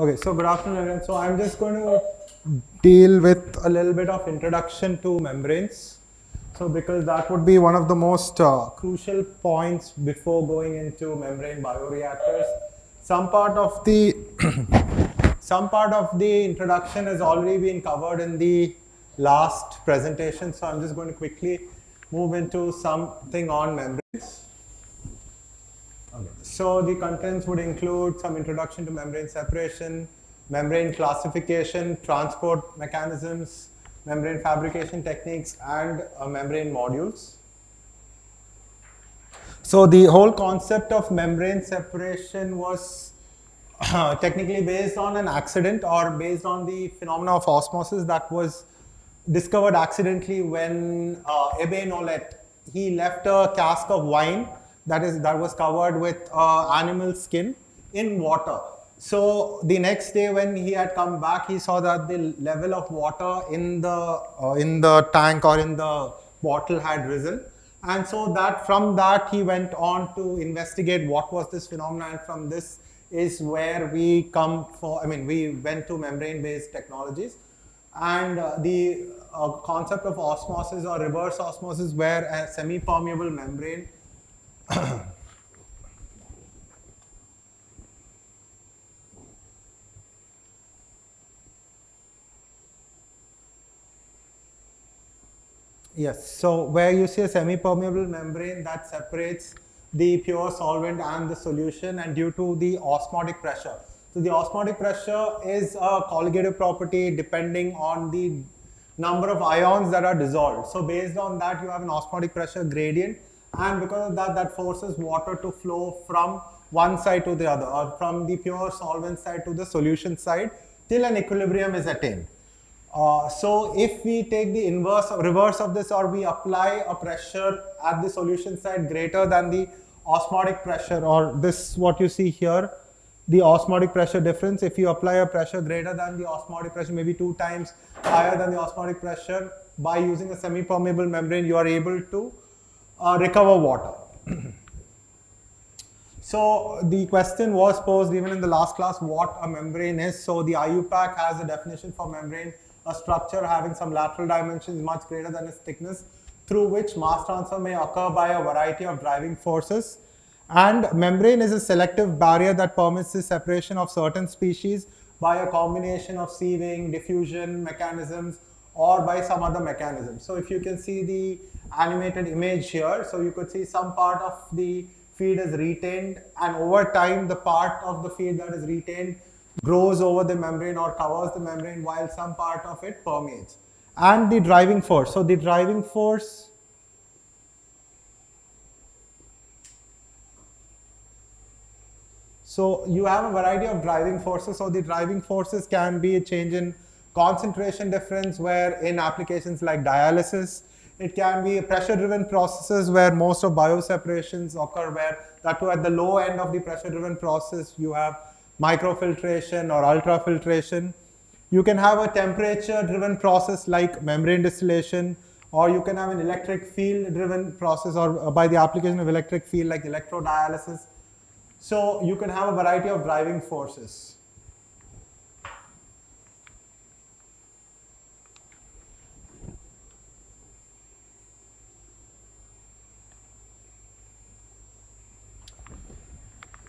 Okay, so good afternoon everyone. So I'm just going to deal with a little bit of introduction to membranes. So because that would be one of the most crucial points before going into membrane bioreactors. Some part of the some part of the introduction has already been covered in the last presentation. So I'm just going to quickly move into something on membranes. Okay. So the contents would include some introduction to membrane separation, membrane classification, transport mechanisms, membrane fabrication techniques, and membrane modules. So the whole concept of membrane separation was technically based on an accident or based on the phenomena of osmosis that was discovered accidentally when Ebbe Nolet, he left a cask of wine that was covered with animal skin in water. So the next day when he had come back, he saw that the level of water in the tank or in the bottle had risen. And so that from that he went on to investigate what was this phenomenon, and from this is where we come for, we went to membrane-based technologies. And the concept of osmosis or reverse osmosis, where a semi-permeable membrane Yes, so where you see a semi-permeable membrane that separates the pure solvent and the solution, and due to the osmotic pressure. So the osmotic pressure is a colligative property depending on the number of ions that are dissolved. So based on that, you have an osmotic pressure gradient, and because of that, that forces water to flow from one side to the other, or from the pure solvent side to the solution side, till an equilibrium is attained. So if we take the inverse or reverse of this, or we apply a pressure at the solution side greater than the osmotic pressure, or this what you see here, the osmotic pressure difference, if you apply a pressure greater than the osmotic pressure, maybe 2 times higher than the osmotic pressure, by using a semi-permeable membrane, you are able to recover water. So the question was posed even in the last class, what a membrane is. So the IUPAC has a definition for membrane: a structure having some lateral dimensions much greater than its thickness, through which mass transfer may occur by a variety of driving forces. And membrane is a selective barrier that permits the separation of certain species by a combination of sieving, diffusion mechanisms, or by some other mechanism. So if you can see the animated image here, so you could see some part of the feed is retained, and over time the part of the feed that is retained grows over the membrane or covers the membrane, while some part of it permeates. And the driving force. So the driving force, so you have a variety of driving forces. So the driving forces can be a change in concentration difference, where in applications like dialysis, it can be pressure-driven processes where most of bioseparations occur, where that too at the low end of the pressure-driven process, you have microfiltration or ultrafiltration. You can have a temperature-driven process like membrane distillation, or you can have an electric field-driven process, or by the application of electric field like electrodialysis. So you can have a variety of driving forces.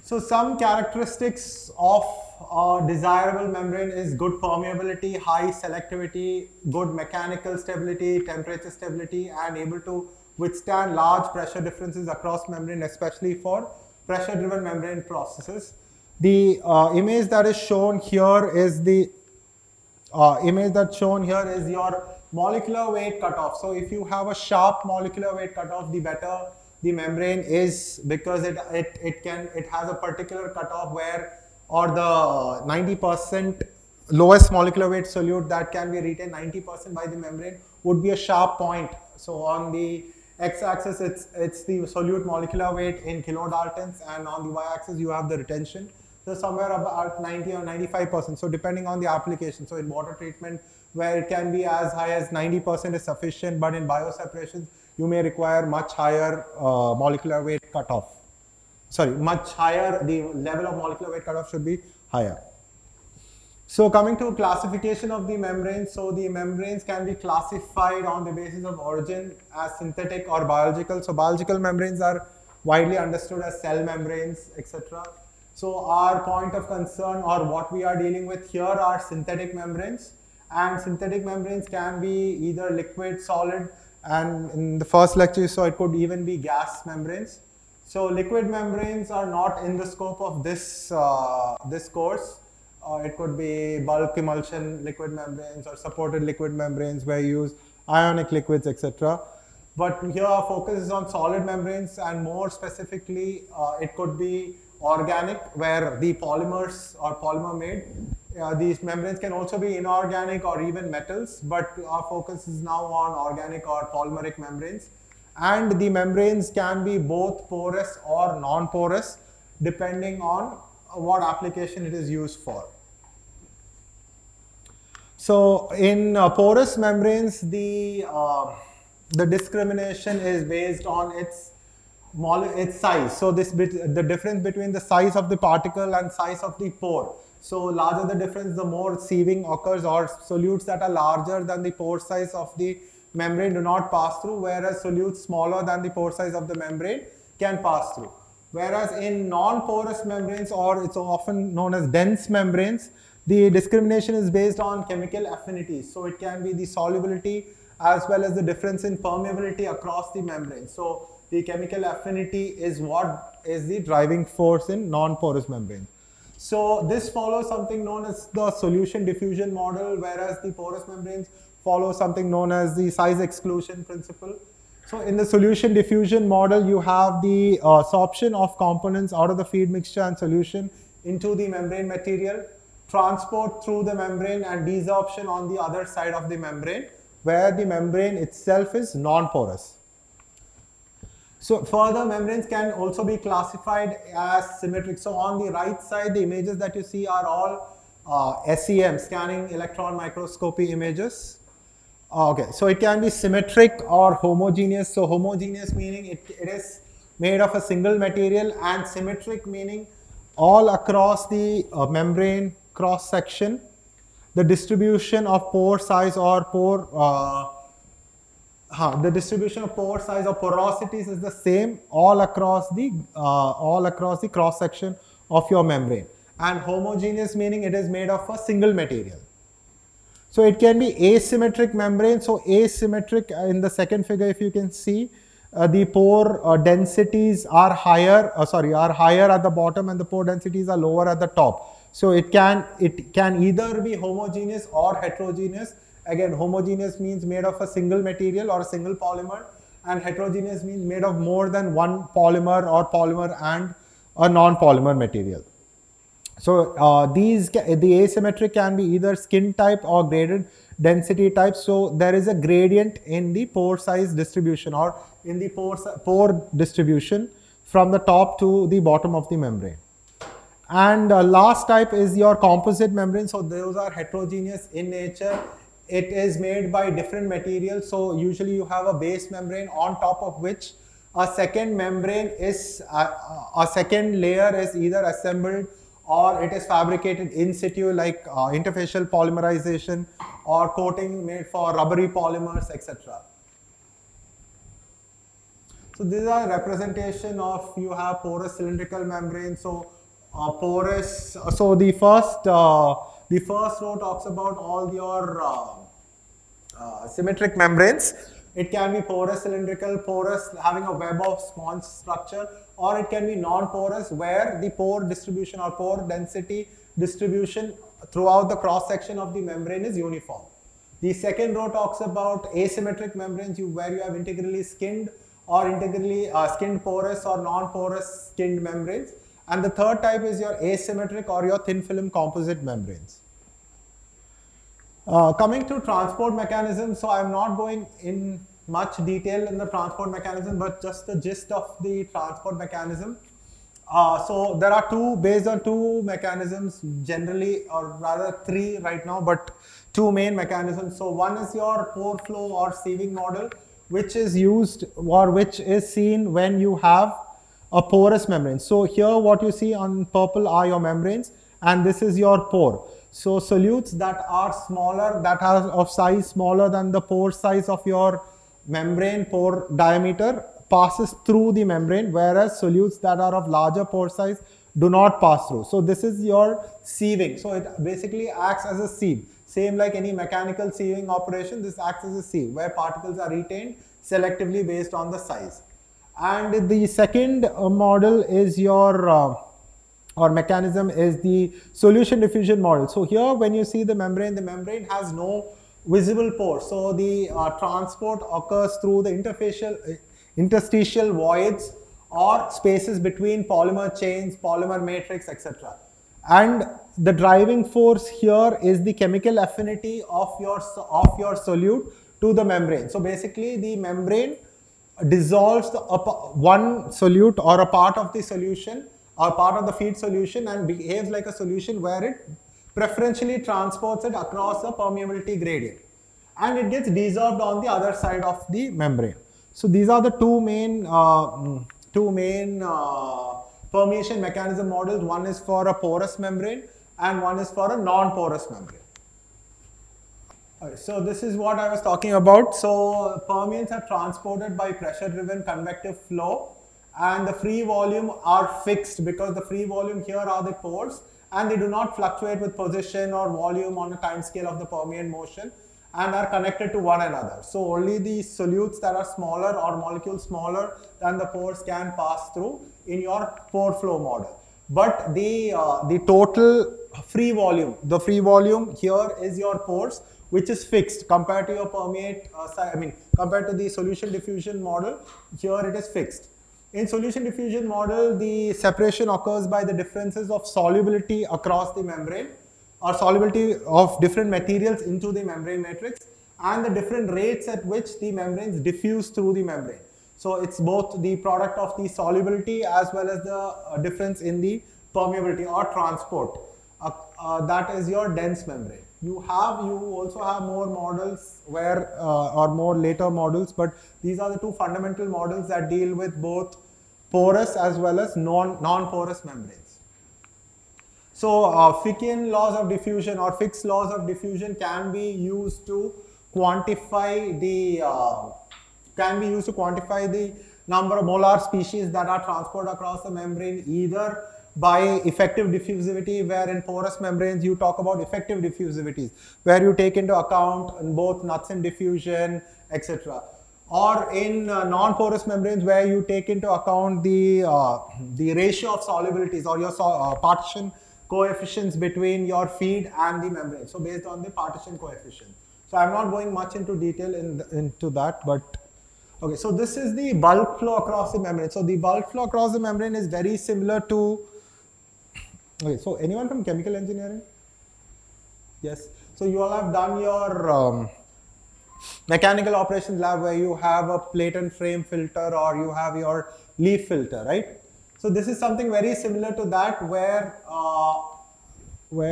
So some characteristics of a desirable membrane is good permeability, high selectivity, good mechanical stability, temperature stability, and able to withstand large pressure differences across membrane, especially for pressure-driven membrane processes. The image that is shown here is the your molecular weight cutoff. So if you have a sharp molecular weight cutoff, the better the membrane is, because it has a particular cutoff where, or the 90% lowest molecular weight solute that can be retained 90% by the membrane would be a sharp point. So on the x-axis, it's the solute molecular weight in kilodaltons, and on the y-axis you have the retention. So somewhere about 90 or 95%. So depending on the application. So in water treatment, where it can be as high as 90% is sufficient, but in bioseparations, you may require much higher molecular weight cutoff. Sorry, much higher, the level of molecular weight cutoff should be higher. So coming to classification of the membranes, so the membranes can be classified on the basis of origin as synthetic or biological. So biological membranes are widely understood as cell membranes, etc. So our point of concern or what we are dealing with here are synthetic membranes, and synthetic membranes can be either liquid, solid, and in the first lecture you saw it could even be gas membranes. So liquid membranes are not in the scope of this, this course. It could be bulk emulsion liquid membranes or supported liquid membranes where you use ionic liquids, etc. But here our focus is on solid membranes, and more specifically, it could be organic where the polymers or polymer made. These membranes can also be inorganic or even metals, but our focus is now on organic or polymeric membranes. And the membranes can be both porous or non-porous depending on what application it is used for. So in porous membranes, the discrimination is based on its size. So the difference between the size of the particle and size of the pore. So larger the difference, the more sieving occurs, or solutes that are larger than the pore size of the membrane do not pass through, whereas solutes smaller than the pore size of the membrane can pass through. Whereas in non-porous membranes, or it's often known as dense membranes, the discrimination is based on chemical affinities. So it can be the solubility as well as the difference in permeability across the membrane. So the chemical affinity is what is the driving force in non-porous membranes. So this follows something known as the solution diffusion model, whereas the porous membranes follow something known as the size exclusion principle. So in the solution diffusion model, you have the sorption of components out of the feed mixture and solution into the membrane material, transport through the membrane, and desorption on the other side of the membrane, where the membrane itself is non-porous. So further, membranes can also be classified as symmetric. So on the right side, the images that you see are all SEM, scanning electron microscopy images. Okay, so it can be symmetric or homogeneous. So homogeneous meaning it is made of a single material, and symmetric meaning all across the membrane cross section, the distribution of pore size or pore the distribution of pore size or porosities is the same all across the cross section of your membrane. And homogeneous meaning it is made of a single material. So it can be asymmetric membrane. So asymmetric, in the second figure, if you can see, the pore densities are higher at the bottom, and the pore densities are lower at the top. So it can either be homogeneous or heterogeneous. Again, homogeneous means made of a single material or a single polymer, and heterogeneous means made of more than one polymer or polymer and a non-polymer material. So the asymmetric can be either skin type or graded density type. So there is a gradient in the pore size distribution or in the pore distribution from the top to the bottom of the membrane. And last type is your composite membrane. So those are heterogeneous in nature. It is made by different materials. So usually you have a base membrane on top of which a second membrane is, a second layer is either assembled or it is fabricated in situ, like interfacial polymerization or coating made for rubbery polymers, etc. So these are representation of, you have porous cylindrical membrane. So porous, so the first row talks about all your symmetric membranes. It can be porous cylindrical, porous having a web of sponge structure, or it can be non-porous where the pore distribution or pore density distribution throughout the cross section of the membrane is uniform. The second row talks about asymmetric membranes where you have integrally skinned or integrally skinned porous or non-porous skinned membranes. And the third type is your asymmetric or your thin film composite membranes. Coming to transport mechanism, so I'm not going in much detail in the transport mechanism, but just the gist of the transport mechanism. So there are based on two mechanisms generally, or rather three right now, but two main mechanisms. So one is your pore flow or sieving model, which is used or which is seen when you have a porous membrane. So here what you see on purple are your membranes, and this is your pore. So solutes that are smaller, that are of size smaller than the pore size of your membrane pore diameter passes through the membrane, whereas solutes that are of larger pore size do not pass through. So this is your sieving. So it basically acts as a sieve. Same like any mechanical sieving operation, this acts as a sieve where particles are retained selectively based on the size. And the second model is your or mechanism is the solution diffusion model. So here when you see the membrane has no visible pore. So the transport occurs through the interstitial voids or spaces between polymer chains, polymer matrix, etc. And the driving force here is the chemical affinity of your solute to the membrane. So basically the membrane dissolves one solute or a part of the solution or part of the feed solution and behaves like a solution where it preferentially transports it across the permeability gradient and it gets desorbed on the other side of the membrane. So these are the two main permeation mechanism models. One is for a porous membrane and one is for a non-porous membrane. So this is what I was talking about. So permeates are transported by pressure-driven convective flow, and the free volume are fixed because the free volume here are the pores, and they do not fluctuate with position or volume on a time scale of the permeate motion, and are connected to one another. So only the solutes that are smaller or molecules smaller than the pores can pass through in your pore flow model. But the total free volume, the free volume here is your pores, which is fixed compared to your permeate, compared to the solution diffusion model, here it is fixed. In solution diffusion model, the separation occurs by the differences of solubility across the membrane or solubility of different materials into the membrane matrix and the different rates at which the membranes diffuse through the membrane. So it's both the product of the solubility as well as the difference in the permeability or transport. That is your dense membrane. You also have more models where or more later models, but these are the two fundamental models that deal with both porous as well as non-porous membranes. So Fickian laws of diffusion or Fick's laws of diffusion can be used to quantify the number of molar species that are transported across the membrane, either by effective diffusivity, where in porous membranes you talk about effective diffusivities, where you take into account both Knudsen diffusion, etc. Or in non-porous membranes, where you take into account the ratio of solubilities or your partition coefficients between your feed and the membrane. So based on the partition coefficient. So I'm not going much into detail into that, but okay. So this is the bulk flow across the membrane. So the bulk flow across the membrane is very similar to. Okay, so anyone from chemical engineering? Yes. So you all have done your mechanical operations lab where you have a plate and frame filter or you have your leaf filter, right? So this is something very similar to that, where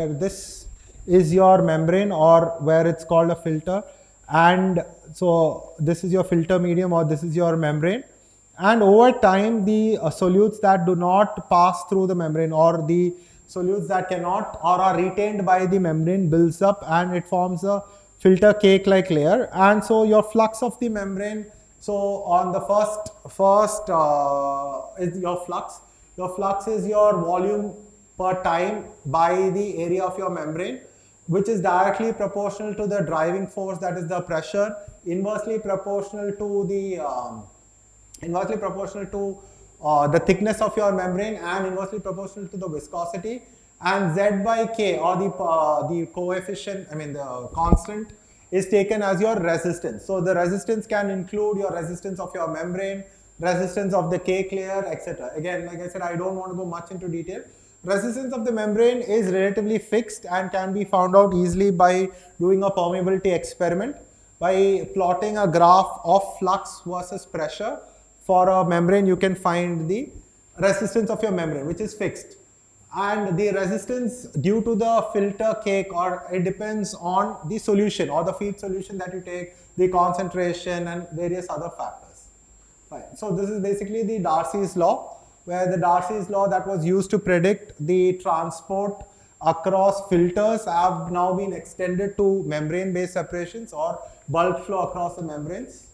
this is your membrane or where it's called a filter, and so this is your filter medium or this is your membrane, and over time the solutes that do not pass through the membrane or the solutes that cannot or are retained by the membrane builds up and it forms a filter cake like layer. And so your flux of the membrane, so on the first is your flux. Your flux is your volume per time by the area of your membrane, which is directly proportional to the driving force, that is the pressure, inversely proportional to the thickness of your membrane and inversely proportional to the viscosity, and Z by K or the coefficient, the constant, is taken as your resistance. So the resistance can include your resistance of your membrane, resistance of the cake layer, etc. Again, like I said, I don't want to go much into detail. Resistance of the membrane is relatively fixed and can be found out easily by doing a permeability experiment. By plotting a graph of flux versus pressure for a membrane, you can find the resistance of your membrane, which is fixed. And the resistance due to the filter cake, or it depends on the solution or the feed solution that you take, the concentration and various other factors. Fine. So this is basically the Darcy's law, where the Darcy's law that was used to predict the transport across filters have now been extended to membrane-based separations or bulk flow across the membranes.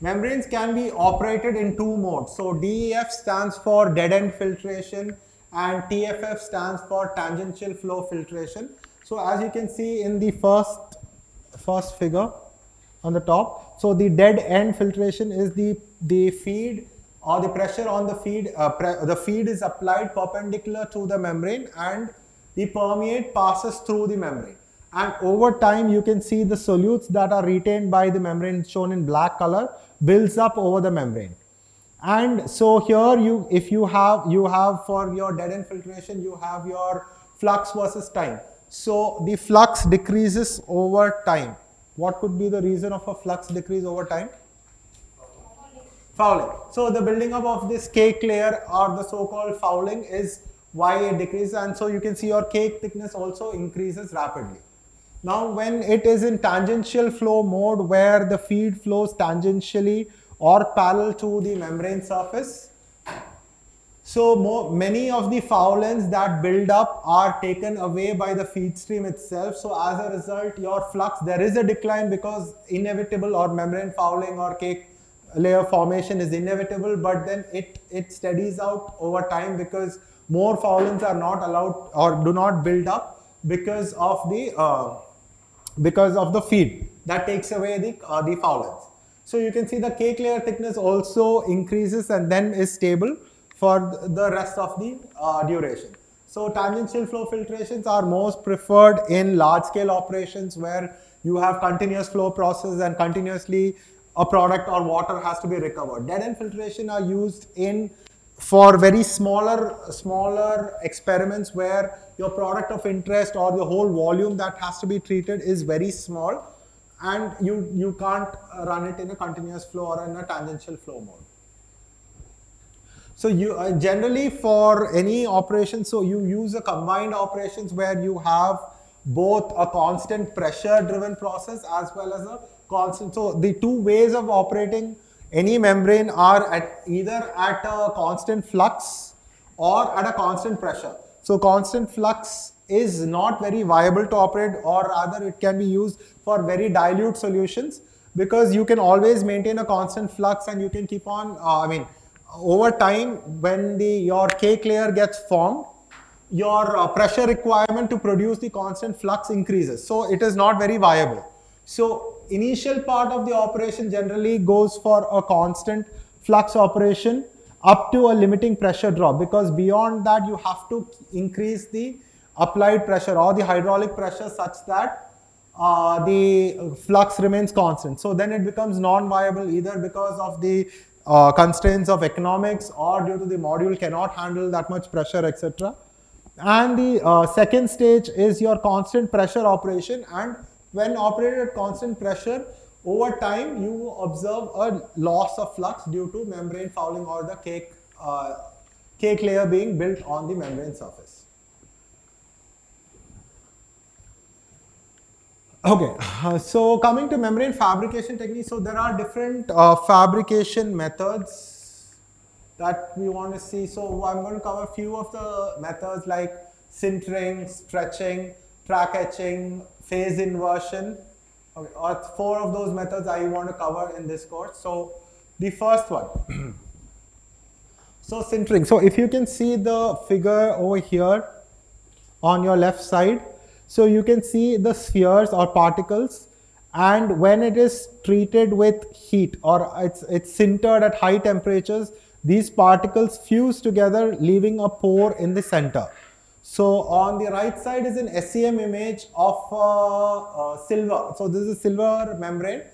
Membranes can be operated in two modes. So DEF stands for dead end filtration and TFF stands for tangential flow filtration. So as you can see in the first figure on the top, so the dead end filtration is the feed or the pressure on the feed. The feed is applied perpendicular to the membrane and the permeate passes through the membrane. And over time, you can see the solutes that are retained by the membrane shown in black color builds up over the membrane. And so here if you have for your dead end filtration, you have your flux versus time. So the flux decreases over time. What could be the reason of a flux decrease over time? Fouling. So the building up of this cake layer or the so-called fouling is why it decreases, and so you can see your cake thickness also increases rapidly. Now when it is in tangential flow mode where the feed flows tangentially or parallel to the membrane surface, so many of the foulings that build up are taken away by the feed stream itself. So as a result, your flux, there is a decline because inevitable, or membrane fouling or cake layer formation is inevitable, but then it steadies out over time because more foulings are not allowed or do not build up because of the feed that takes away the foulings. So you can see the cake layer thickness also increases and then is stable for the rest of the duration. So tangential flow filtrations are most preferred in large scale operations where you have continuous flow process and continuously a product or water has to be recovered. Dead end filtration are used for very smaller experiments where your product of interest or the whole volume that has to be treated is very small and you can't run it in a continuous flow or in a tangential flow mode. So you generally for any operation, so you use a combined operations where you have both a constant pressure driven process as well as a constant. So the two ways of operating any membrane are either at a constant flux or at a constant pressure. So constant flux is not very viable to operate, or rather it can be used for very dilute solutions because you can always maintain a constant flux and you can keep on, over time when your cake layer gets formed, your pressure requirement to produce the constant flux increases. So it is not very viable. So initial part of the operation generally goes for a constant flux operation up to a limiting pressure drop, because beyond that you have to increase the applied pressure or the hydraulic pressure such that the flux remains constant. So then it becomes non-viable either because of the constraints of economics or due to the module cannot handle that much pressure, etc. And the second stage is your constant pressure operation, and when operated at constant pressure, over time you observe a loss of flux due to membrane fouling or the cake layer being built on the membrane surface. Okay, so coming to membrane fabrication techniques, so there are different fabrication methods that we want to see. So I'm going to cover a few of the methods like sintering, stretching, track etching, phase inversion. Okay, or 4 of those methods I want to cover in this course. So the first one, so sintering. So if you can see the figure over here on your left side, so you can see the spheres or particles, and when it is treated with heat or it's sintered at high temperatures, these particles fuse together leaving a pore in the center. So on the right side is an SEM image of silver. So this is a silver membrane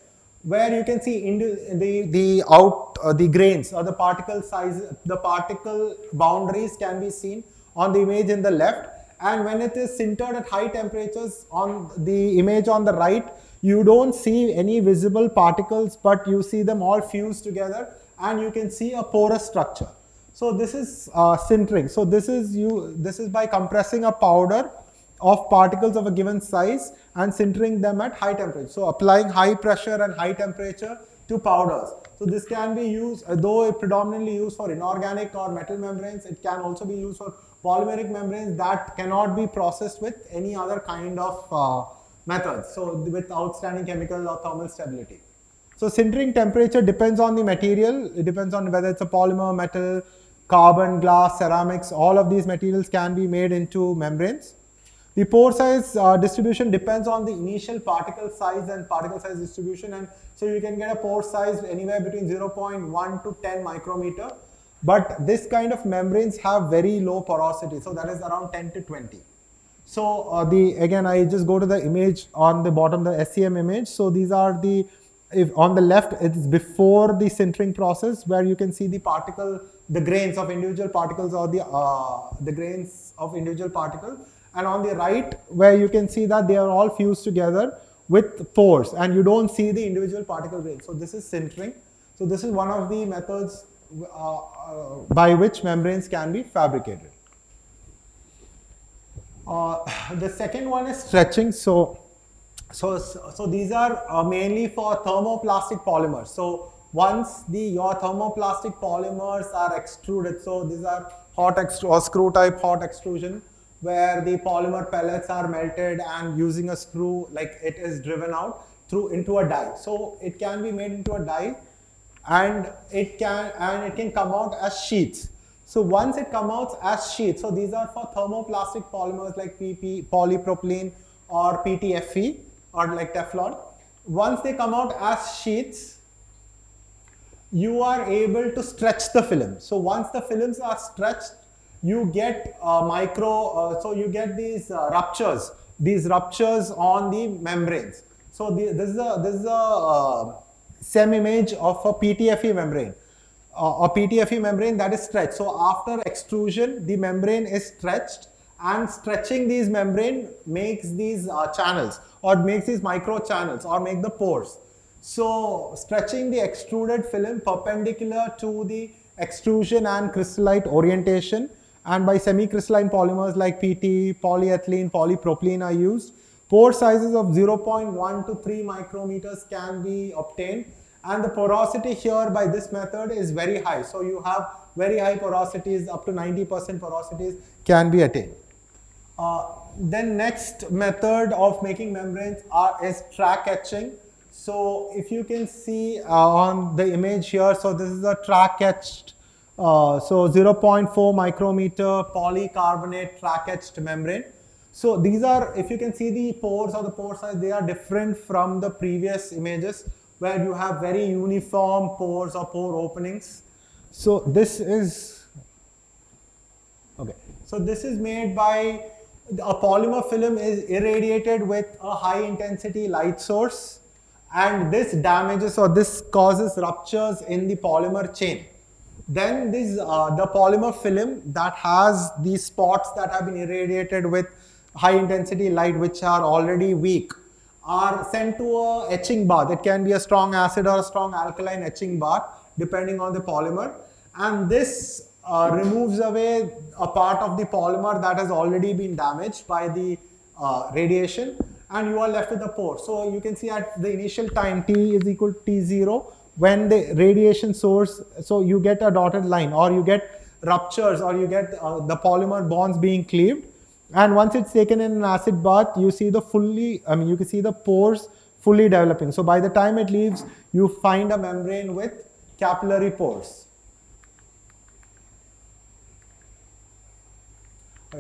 where you can see the grains or the particle size, the particle boundaries can be seen on the image in the left. And when it is sintered at high temperatures on the image on the right, you don't see any visible particles, but you see them all fused together and you can see a porous structure. So this is sintering. So this is by compressing a powder of particles of a given size and sintering them at high temperature. So applying high pressure and high temperature to powders. So this can be used, though it predominantly used for inorganic or metal membranes, it can also be used for polymeric membranes that cannot be processed with any other kind of methods, so with outstanding chemical or thermal stability. So sintering temperature depends on the material. It depends on whether it's a polymer, metal, carbon, glass, ceramics. All of these materials can be made into membranes. The pore size distribution depends on the initial particle size and particle size distribution, and so you can get a pore size anywhere between 0.1 to 10 micrometer. But this kind of membranes have very low porosity, so that is around 10 to 20. So again, I just go to the image on the bottom, the SEM image. So these are the, if on the left, it's before the sintering process, where you can see the particle, the grains of individual particles, or the grains of individual particles. And on the right, where you can see that they are all fused together with pores, and you don't see the individual particle grains. So this is sintering. So this is one of the methods by which membranes can be fabricated. The second one is stretching. So these are mainly for thermoplastic polymers. So once your thermoplastic polymers are extruded, so these are hot or screw type hot extrusion, where the polymer pellets are melted and using a screw, like it is driven out into a die. So it can be made into a die, and it can come out as sheets. So once it comes out as sheets, so these are for thermoplastic polymers like PP, polypropylene, or PTFE, or like Teflon. Once they come out as sheets, you are able to stretch the film. So once the films are stretched, you get so you get these ruptures on the membranes. So this is a SEM image of a PTFE membrane. A PTFE membrane that is stretched. So after extrusion, the membrane is stretched, and stretching these membrane makes these channels, or makes these micro channels, or make the pores. So stretching the extruded film perpendicular to the extrusion and crystallite orientation, and by semi-crystalline polymers like PT, polyethylene, polypropylene are used. Pore sizes of 0.1 to 3 micrometers can be obtained, and the porosity here by this method is very high. So you have very high porosities, up to 90% porosities can be attained. Then next method of making membranes is track etching. So if you can see on the image here, so this is a track etched, so 0.4 micrometer polycarbonate track etched membrane. So these are, if you can see the pores or the pore size, they are different from the previous images, where you have very uniform pores or pore openings. So this is, okay. So this is made by, a polymer film is irradiated with a high intensity light source, and this damages, or this causes ruptures in the polymer chain. Then this, the polymer film that has these spots that have been irradiated with high intensity light, which are already weak, are sent to a etching bath. It can be a strong acid or a strong alkaline etching bath, depending on the polymer. And this removes away a part of the polymer that has already been damaged by the radiation, and you are left with a pore. So you can see at the initial time t is equal to t0, when the radiation source, so you get a dotted line, or you get ruptures, or you get the polymer bonds being cleaved. And once it's taken in an acid bath, you see the you can see the pores fully developing. So by the time it leaves, you find a membrane with capillary pores.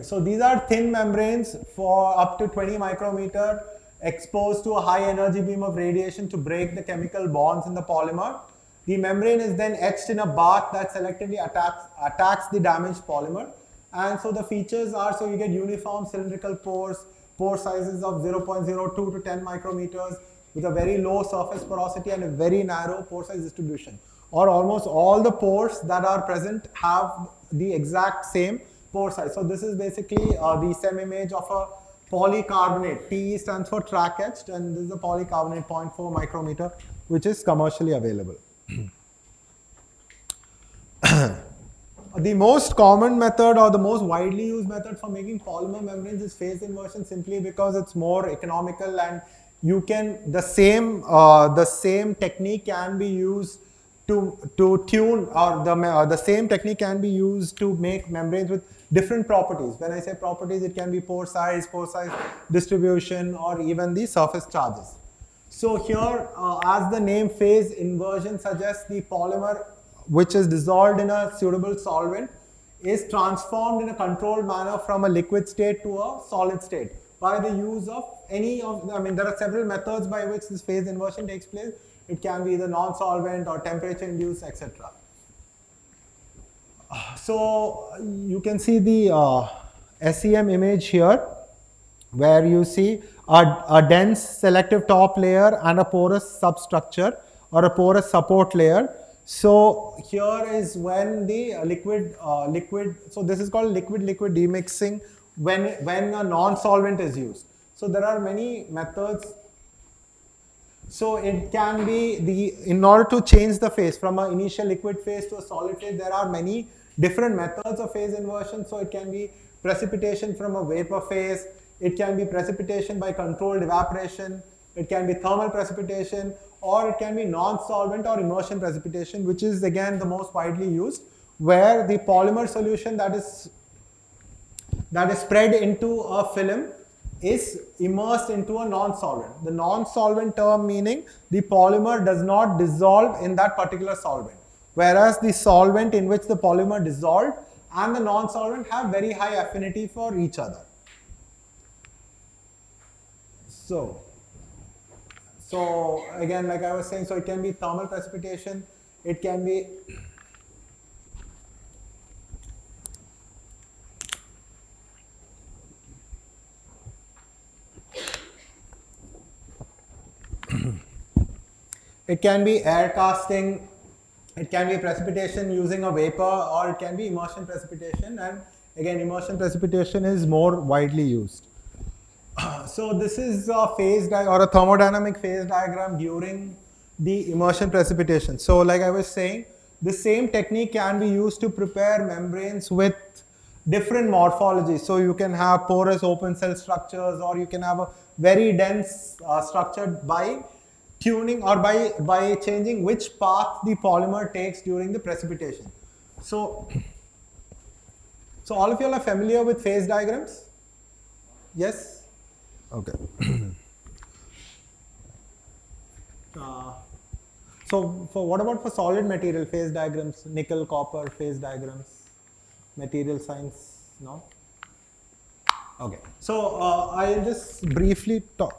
So these are thin membranes for up to 20 micrometer, exposed to a high energy beam of radiation to break the chemical bonds in the polymer. The membrane is then etched in a bath that selectively attacks the damaged polymer. And so the features are, so you get uniform cylindrical pores, pore sizes of 0.02 to 10 micrometers with a very low surface porosity and a very narrow pore size distribution. Or almost all the pores that are present have the exact same pore size. So this is basically the SEM image of a polycarbonate. T stands for track etched, and this is a polycarbonate 0.4 micrometer, which is commercially available. The most common method, or the most widely used method for making polymer membranes, is phase inversion, simply because it's more economical, and you can, the same technique can be used to tune, or the same technique can be used to make membranes with different properties. When I say properties, it can be pore size distribution, or even the surface charges. So here, as the name phase inversion suggests, the polymer which is dissolved in a suitable solvent is transformed in a controlled manner from a liquid state to a solid state by the use of any of, there are several methods by which this phase inversion takes place. It can be either non-solvent or temperature induced, etc. So you can see the SEM image here, where you see a dense selective top layer and a porous substructure or a porous support layer. So here is when the liquid, so this is called liquid-liquid demixing when a non-solvent is used. So there are many methods. So it can be, in order to change the phase from an initial liquid phase to a solid phase, there are many different methods of phase inversion. So it can be precipitation from a vapor phase, it can be precipitation by controlled evaporation, it can be thermal precipitation, or it can be non-solvent or immersion precipitation, which is again the most widely used, where the polymer solution that is spread into a film is immersed into a non-solvent. The non-solvent term meaning the polymer does not dissolve in that particular solvent, whereas the solvent in which the polymer dissolved and the non-solvent have very high affinity for each other. So again, like I was saying, so it can be thermal precipitation, it can be it can be air casting, it can be precipitation using a vapor, or it can be immersion precipitation, and again immersion precipitation is more widely used. So this is a phase or a thermodynamic phase diagram during the immersion precipitation. So like I was saying, the same technique can be used to prepare membranes with different morphologies. So you can have porous open cell structures, or you can have a very dense structure by tuning or by changing which path the polymer takes during the precipitation. So all of you are familiar with phase diagrams? Yes? Okay. So what about for solid material phase diagrams, nickel, copper phase diagrams, material science? No? Okay. So I'll just briefly talk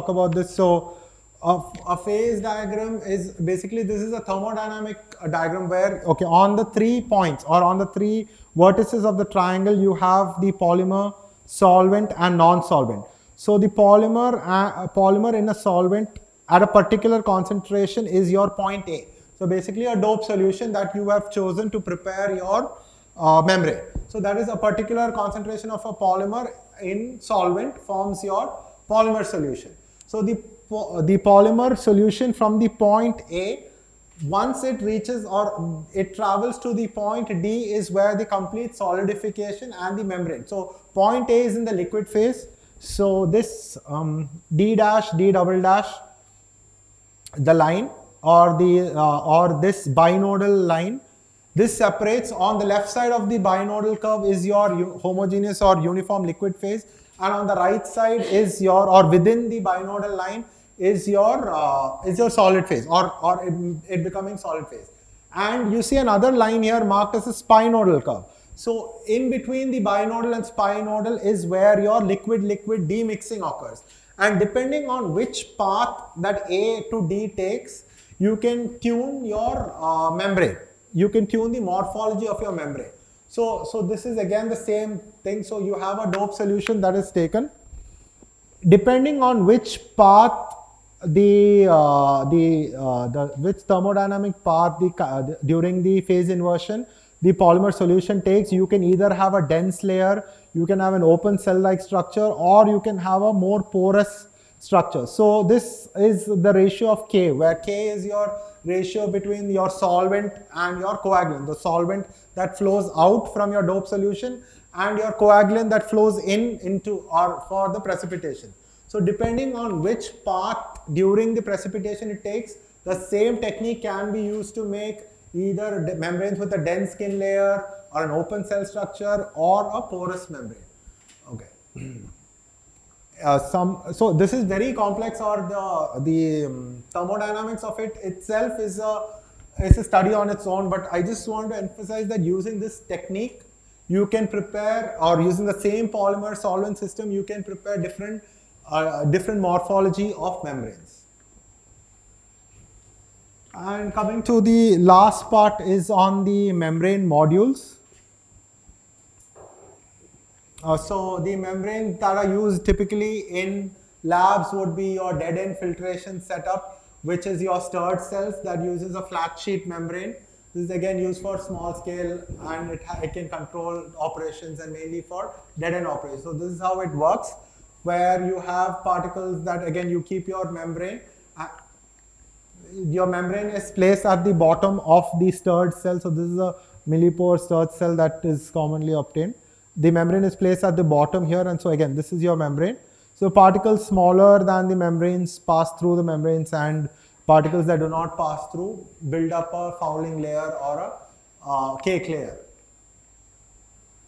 about this. So a phase diagram is basically, this is a thermodynamic diagram where, okay, on the 3 points or on the 3 vertices of the triangle, you have the polymer, solvent and non-solvent. So the polymer in a solvent at a particular concentration is your point A. So basically a dope solution that you have chosen to prepare your membrane. So that is a particular concentration of a polymer in solvent forms your polymer solution. So the polymer solution from the point A, once it reaches or it travels to the point D, is where the complete solidification and the membrane. So point A is in the liquid phase. So this D dash, D double dash, the line or this binodal line, this separates. On the left side of the binodal curve is your homogeneous or uniform liquid phase, and on the right side is your, or within the binodal line is your solid phase, or it becoming solid phase. And you see another line here marked as a spinodal curve. So in between the binodal and spinodal is where your liquid-liquid demixing occurs. And depending on which path that A to D takes, you can tune your membrane. You can tune the morphology of your membrane. So this is again the same thing. So you have a dope solution that is taken. Depending on which path which thermodynamic path during the phase inversion the polymer solution takes, you can either have a dense layer, you can have an open cell-like structure, or you can have a more porous structure. So this is the ratio of K, where K is your ratio between your solvent and your coagulant, the solvent that flows out from your dope solution and your coagulant that flows into or for the precipitation. So depending on which path during the precipitation it takes, the same technique can be used to make either membranes with a dense skin layer, or an open cell structure or a porous membrane. Okay. So this is very complex, or the thermodynamics of it itself is a study on its own, but I just want to emphasize that using this technique you can prepare, or using the same polymer solvent system you can prepare different morphology of membranes. And coming to the last part is on the membrane modules. So the membranes that are used typically in labs would be your dead end filtration setup, which is your stirred cells that uses a flat sheet membrane. This is again used for small scale, and it can control operations and mainly for dead end operations. So this is how it works, where you have particles that again you keep your membrane. Your membrane is placed at the bottom of the stirred cell. So this is a millipore stirred cell that is commonly obtained. The membrane is placed at the bottom here, and so again this is your membrane. So particles smaller than the membranes pass through the membranes, and particles that do not pass through build up a fouling layer or a cake layer.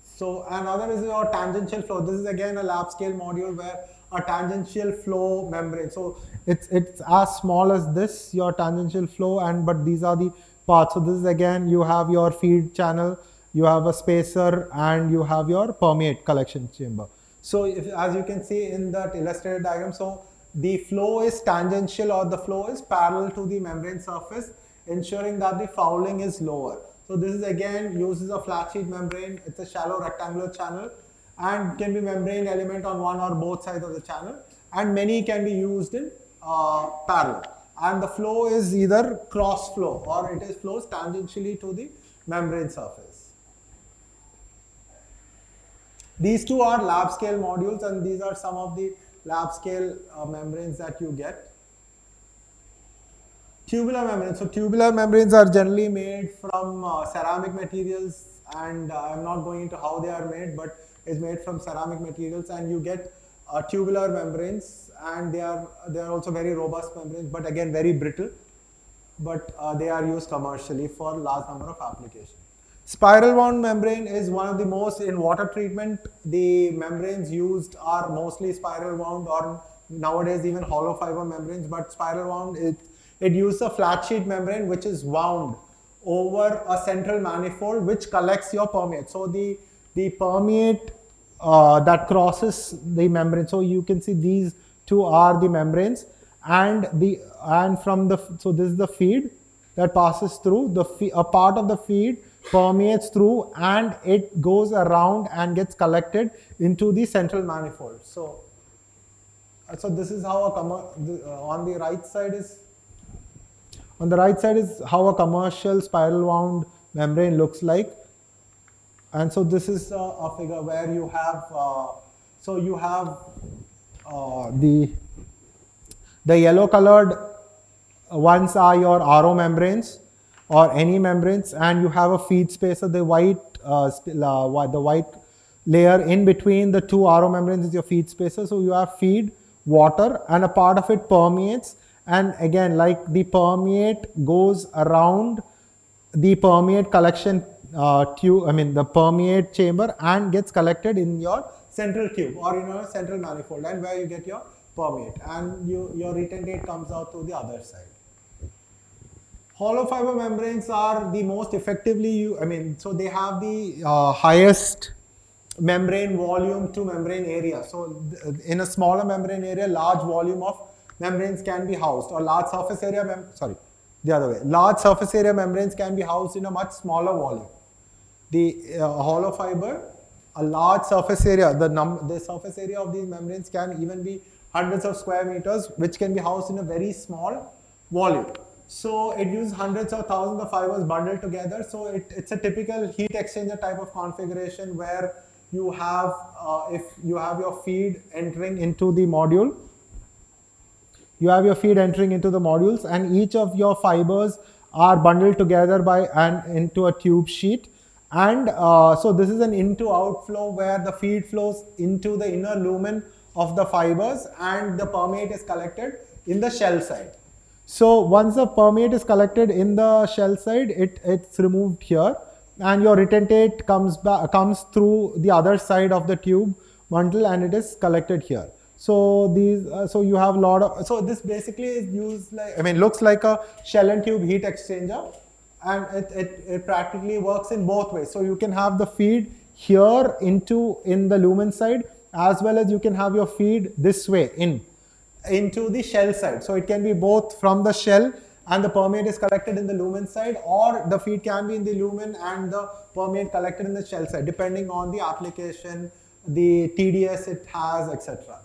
So another is your tangential flow. This is again a lab scale module where a tangential flow membrane. So it's as small as this, your tangential flow, but these are the parts. So this is again, you have your feed channel, you have a spacer, and you have your permeate collection chamber. So as you can see in that illustrated diagram, so the flow is tangential, or the flow is parallel to the membrane surface, ensuring that the fouling is lower. So this is again uses a flat sheet membrane. It's a shallow rectangular channel and can be membrane element on one or both sides of the channel, and many can be used in parallel. And the flow is either cross flow or it is flows tangentially to the membrane surface. These two are lab scale modules, and these are some of the lab scale membranes that you get. Tubular membranes. So tubular membranes are generally made from ceramic materials, and I'm not going into how they are made, but it's made from ceramic materials, and you get tubular membranes, and they are also very robust membranes, but again very brittle, but they are used commercially for large number of applications. Spiral wound membrane is one of the most, in water treatment, the membranes used are mostly spiral wound, or nowadays even hollow fiber membranes, but spiral wound, it uses a flat sheet membrane which is wound over a central manifold which collects your permeate. So the permeate that crosses the membrane, so you can see these two are the membranes, and so this is the feed that passes through, a part of the feed permeates through, and it goes around and gets collected into the central manifold. So this is how on the right side is how a commercial spiral wound membrane looks like. And so this is a figure where you have the yellow colored ones are your RO membranes or any membranes, and you have a feed spacer. The white layer in between the two RO membranes is your feed spacer. So you have feed, water, and a part of it permeates, and again, like the permeate goes around the permeate collection the permeate chamber, and gets collected in your central tube or in your central manifold, and where you get your permeate, and your retentate comes out to the other side. Hollow fiber membranes are the most effectively so they have the highest membrane volume to membrane area. So in a smaller membrane area, large volume of membranes can be housed, or large surface area large surface area membranes can be housed in a much smaller volume. The hollow fiber, a large surface area, the surface area of these membranes can even be hundreds of square meters, which can be housed in a very small volume. So it uses hundreds or thousands of fibers bundled together. So it's a typical heat exchanger type of configuration where you have, if you have your feed entering into the module, and each of your fibers are bundled together into a tube sheet. And so this is an in-to-out flow where the feed flows into the inner lumen of the fibers, and the permeate is collected in the shell side. So once the permeate is collected in the shell side, it's removed here and your retentate comes through the other side of the tube bundle, and it is collected here. So these, so you have a lot of, so this basically is used like, I mean, looks like a shell and tube heat exchanger, and it practically works in both ways. So you can have the feed here in the lumen side, as well as you can have your feed this way into the shell side. So it can be both from the shell and the permeate is collected in the lumen side, or the feed can be in the lumen and the permeate collected in the shell side, depending on the application, the TDS it has, etc.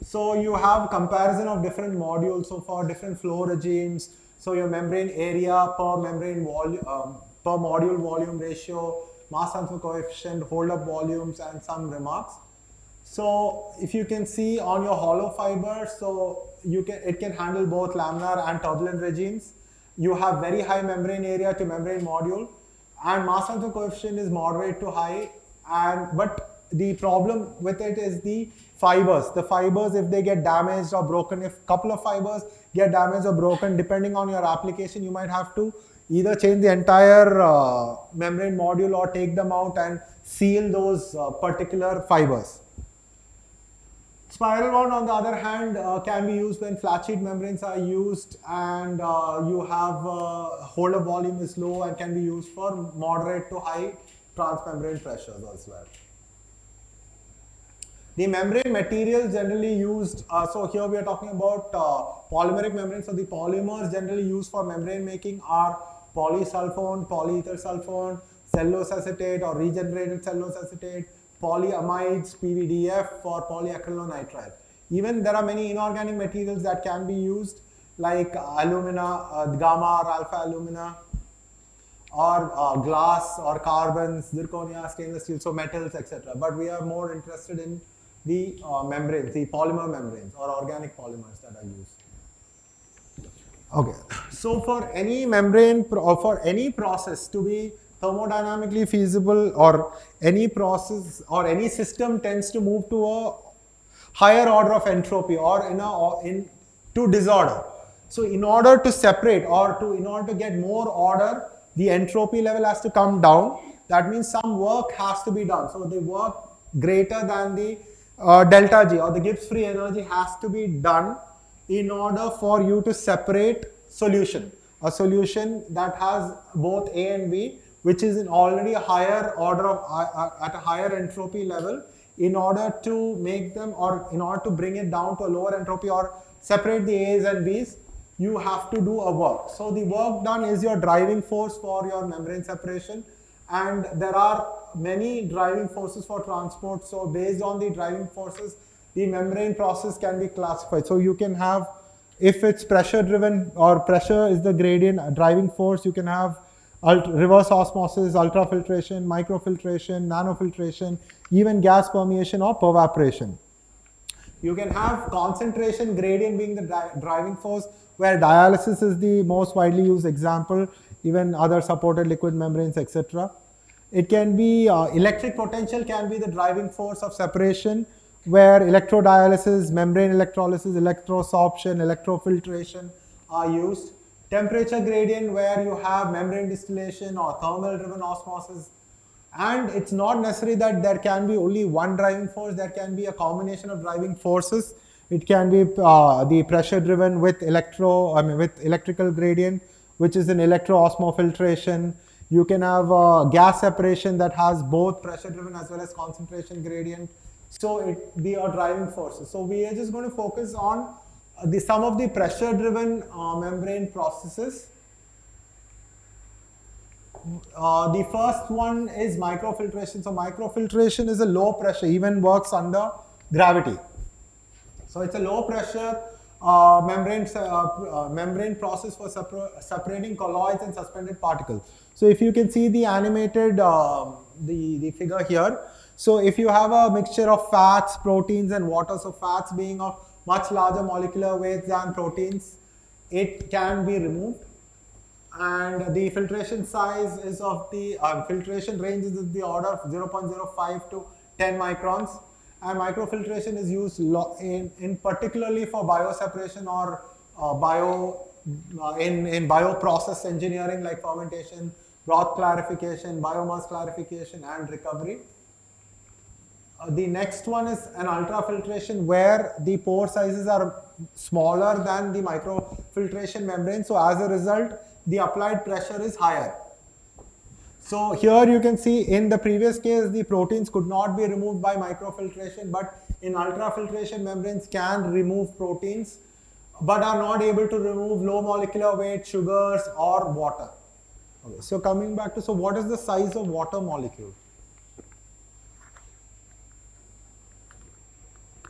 So you have comparison of different modules, so for different flow regimes, so your membrane area per membrane volume, per module volume ratio, mass transfer coefficient, hold up volumes, and some remarks. So if you can see on your hollow fiber, so it can handle both laminar and turbulent regimes. You have very high membrane area to membrane module, and mass transfer coefficient is moderate to high. But the problem with it is the fibers. The fibers, if they get damaged or broken, if a couple of fibers get damaged or broken, depending on your application, you might have to either change the entire membrane module or take them out and seal those particular fibers. Spiral wound, on the other hand, can be used when flat sheet membranes are used, and you have holder volume is low, and can be used for moderate to high transmembrane pressures as well. The membrane materials generally used, so here we are talking about polymeric membranes. So the polymers generally used for membrane making are polysulfone, polyether sulfone, cellulose acetate or regenerated cellulose acetate, polyamides, PVDF for polyacrylonitrile. Even there are many inorganic materials that can be used, like alumina, gamma or alpha alumina, or glass or carbons, zirconia, stainless steel, so metals, etc. But we are more interested in the membranes, the polymer membranes or organic polymers that are used. Okay, so for any membrane or for any process to be thermodynamically feasible, or any process or any system tends to move to a higher order of entropy or to disorder. So in order to separate or in order to get more order, the entropy level has to come down. That means some work has to be done. So the work greater than the delta G or the Gibbs free energy has to be done in order for you to separate solution. A solution that has both A and B, which is in already a higher order of at a higher entropy level, in order to make them, or in order to bring it down to a lower entropy or separate the A's and B's, you have to do a work. So the work done is your driving force for your membrane separation, and there are many driving forces for transport. So based on the driving forces, the membrane process can be classified. So you can have, if it's pressure driven or pressure is the gradient driving force, you can have reverse osmosis, ultrafiltration, microfiltration, nanofiltration, even gas permeation or pervaporation. You can have concentration gradient being the driving force, where dialysis is the most widely used example, even other supported liquid membranes, etc. It can be electric potential can be the driving force of separation, where electrodialysis, membrane electrolysis, electrosorption, electrofiltration are used. Temperature gradient, where you have membrane distillation or thermal driven osmosis. And it's not necessary that there can be only one driving force, there can be a combination of driving forces. It can be the pressure driven with electrical gradient, which is an electro-osmofiltration. You can have gas separation that has both pressure driven as well as concentration gradient. So they are driving forces. So we are just going to focus on some of the pressure driven membrane processes. The first one is microfiltration. So microfiltration is a low pressure, even works under gravity. So it's a low pressure membrane process for separating colloids and suspended particles. So if you can see the animated the figure here. So if you have a mixture of fats, proteins and water, so fats being of much larger molecular weights than proteins, it can be removed. And the filtration size is of the filtration range is of the order of 0.05 to 10 microns. And microfiltration is used in particularly for bioseparation or in bioprocess engineering like fermentation, broth clarification, biomass clarification, and recovery. The next one is an ultrafiltration where the pore sizes are smaller than the microfiltration membrane. So as a result, the applied pressure is higher. So here you can see in the previous case, the proteins could not be removed by microfiltration, but in ultrafiltration membranes can remove proteins, but are not able to remove low molecular weight sugars or water. Okay, so coming back to, so what is the size of water molecule?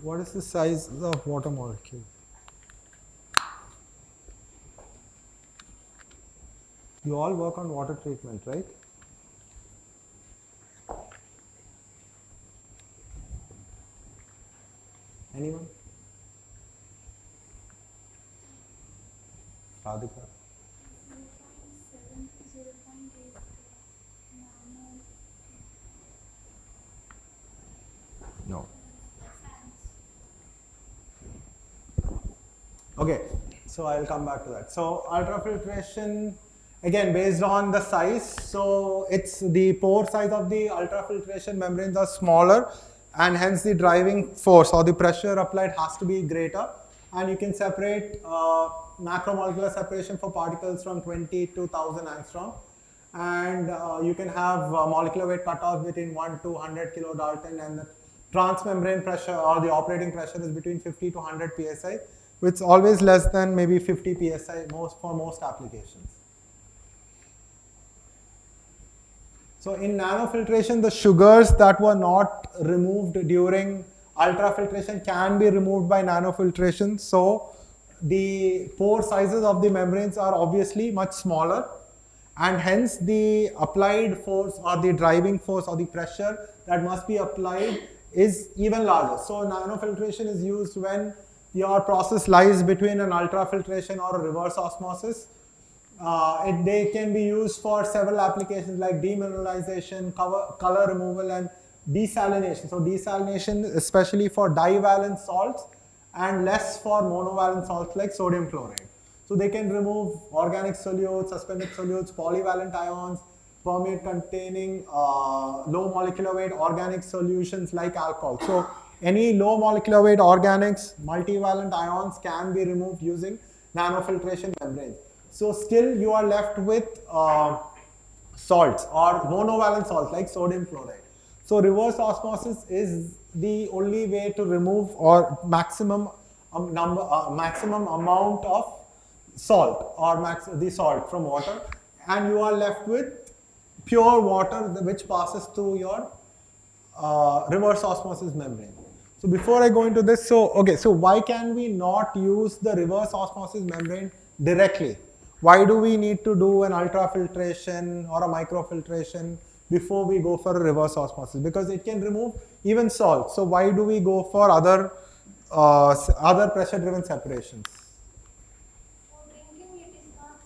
What is the size of water molecule? You all work on water treatment, right? Anyone? Radhika? No. Okay, so I'll come back to that. So ultrafiltration, again, based on the size, so it's the pore size of the ultrafiltration membranes are smaller, and hence the driving force or the pressure applied has to be greater. And you can separate macromolecular separation for particles from 20 to 1000 angstrom. And you can have molecular weight cutoff between 1 to 100 kilodalton, and the transmembrane pressure or the operating pressure is between 50 to 100 psi, which is always less than maybe 50 psi for most applications. So in nanofiltration, the sugars that were not removed during ultrafiltration can be removed by nanofiltration. So the pore sizes of the membranes are obviously much smaller, and hence the applied force or the driving force or the pressure that must be applied is even larger. So nanofiltration is used when your process lies between an ultrafiltration or a reverse osmosis. They can be used for several applications like demineralization, color removal, and desalination. So desalination especially for divalent salts and less for monovalent salts like sodium chloride. So they can remove organic solutes, suspended solutes, polyvalent ions, permeate containing low molecular weight organic solutions like alcohol. So any low molecular weight organics, multivalent ions can be removed using nanofiltration membranes. So still you are left with salts or monovalent salts like sodium chloride. So reverse osmosis is the only way to remove or maximum amount of salt or the salt from water, and you are left with pure water which passes through your reverse osmosis membrane. So before I go into this, so why can we not use the reverse osmosis membrane directly? Why do we need to do an ultrafiltration or a microfiltration before we go for a reverse osmosis? Because it can remove even salt. So why do we go for other pressure-driven separations? For drinking, it is not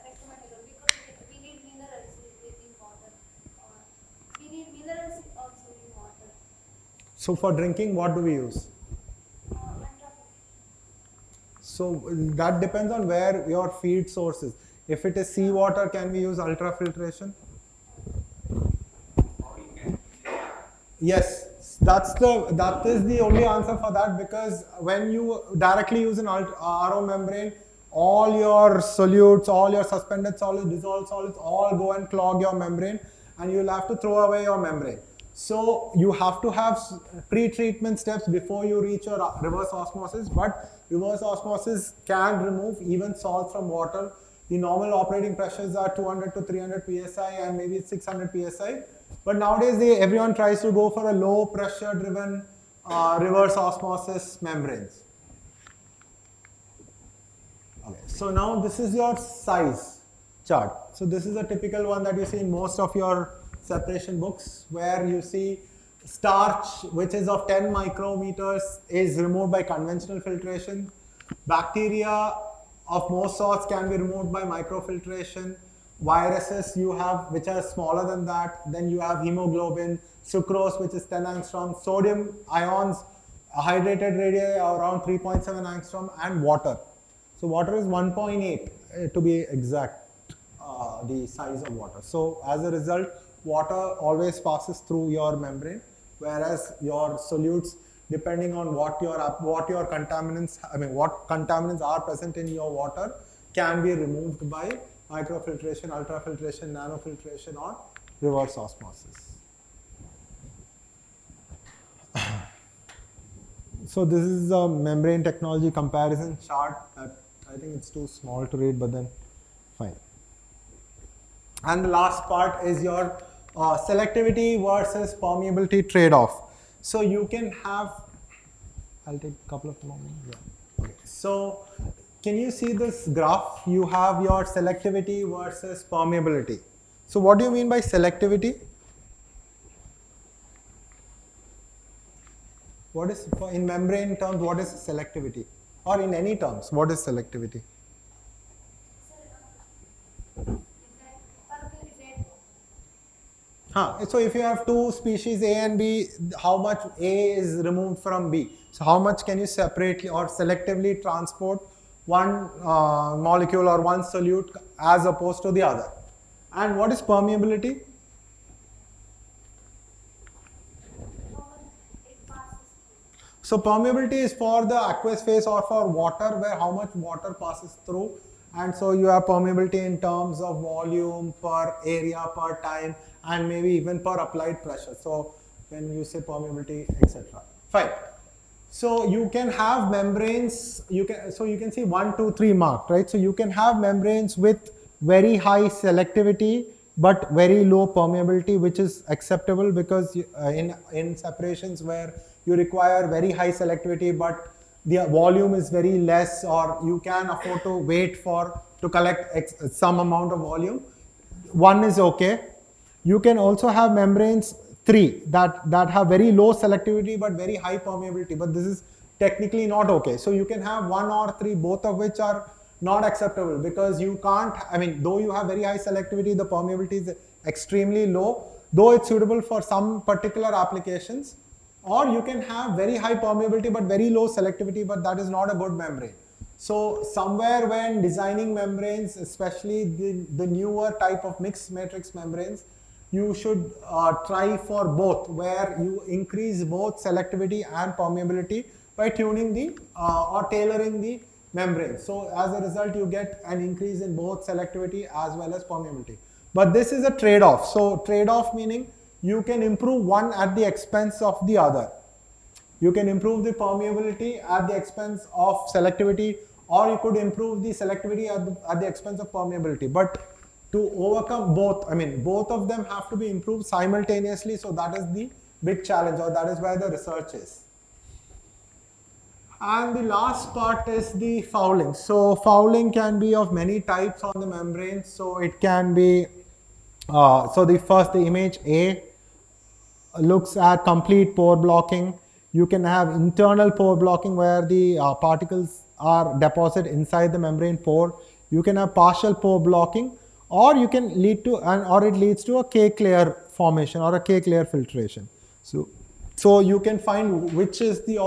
recommendable because we need minerals in water. We need minerals also in water. So for drinking, what do we use? So that depends on where your feed source is. If it is seawater, can we use ultrafiltration? Yes, that is the only answer for that, because when you directly use an RO membrane, all your solutes, all your suspended solids, dissolved solids, all go and clog your membrane, and you'll have to throw away your membrane. So you have to have pre-treatment steps before you reach your reverse osmosis, but reverse osmosis can remove even salt from water. The normal operating pressures are 200 to 300 psi and maybe 600 psi. But nowadays everyone tries to go for a low pressure driven reverse osmosis membranes. Okay, so now this is your size chart. So this is a typical one that you see in most of your separation books, where you see starch, which is of 10 micrometers, is removed by conventional filtration. Bacteria of most sorts can be removed by microfiltration. Viruses you have which are smaller than that. Then you have hemoglobin, sucrose, which is 10 angstrom, sodium ions, hydrated radii around 3.7 angstrom, and water. So water is 1.8 to be exact. the size of water. So as a result, water always passes through your membrane, whereas your solutes, depending on what your contaminants, what contaminants are present in your water, can be removed by microfiltration, ultrafiltration, nanofiltration, or reverse osmosis. So this is a membrane technology comparison chart. I think it's too small to read, but then fine. And the last part is your selectivity versus permeability trade-off. So you can have, I'll take a couple of moments. Yeah. Okay. So can you see this graph? You have your selectivity versus permeability. So what do you mean by selectivity? What is, in membrane terms, what is selectivity? Or in any terms, what is selectivity? So if you have two species A and B, how much A is removed from B? So how much can you separately or selectively transport one molecule or one solute as opposed to the other? And what is permeability? So permeability is for the aqueous phase or for water, where how much water passes through. And so you have permeability in terms of volume per area per time, and maybe even per applied pressure. So when you say permeability, etc. Fine. So you can have membranes, you can see 1, 2, 3 marked, right? So you can have membranes with very high selectivity but very low permeability, which is acceptable because in separations where you require very high selectivity but the volume is very less, or you can afford to wait to collect some amount of volume, one is okay. You can also have membranes 3 that have very low selectivity but very high permeability, but this is technically not okay. So you can have 1 or 3, both of which are not acceptable, because you can't, though you have very high selectivity, the permeability is extremely low, though it's suitable for some particular applications. Or you can have very high permeability but very low selectivity, but that is not a good membrane. So somewhere when designing membranes, especially the newer type of mixed matrix membranes, you should try for both, where you increase both selectivity and permeability by tuning or tailoring the membrane. So as a result, you get an increase in both selectivity as well as permeability. But this is a trade-off. So trade-off meaning you can improve one at the expense of the other. You can improve the permeability at the expense of selectivity, or you could improve the selectivity at the expense of permeability. But to overcome both, both of them have to be improved simultaneously. So that is the big challenge, or that is where the research is. And the last part is the fouling. So fouling can be of many types on the membrane. So it can be, the image A looks at complete pore blocking. You can have internal pore blocking where the particles are deposited inside the membrane pore. You can have partial pore blocking, or you can lead to it leads to a cake layer formation or a cake layer filtration. So you can find which is the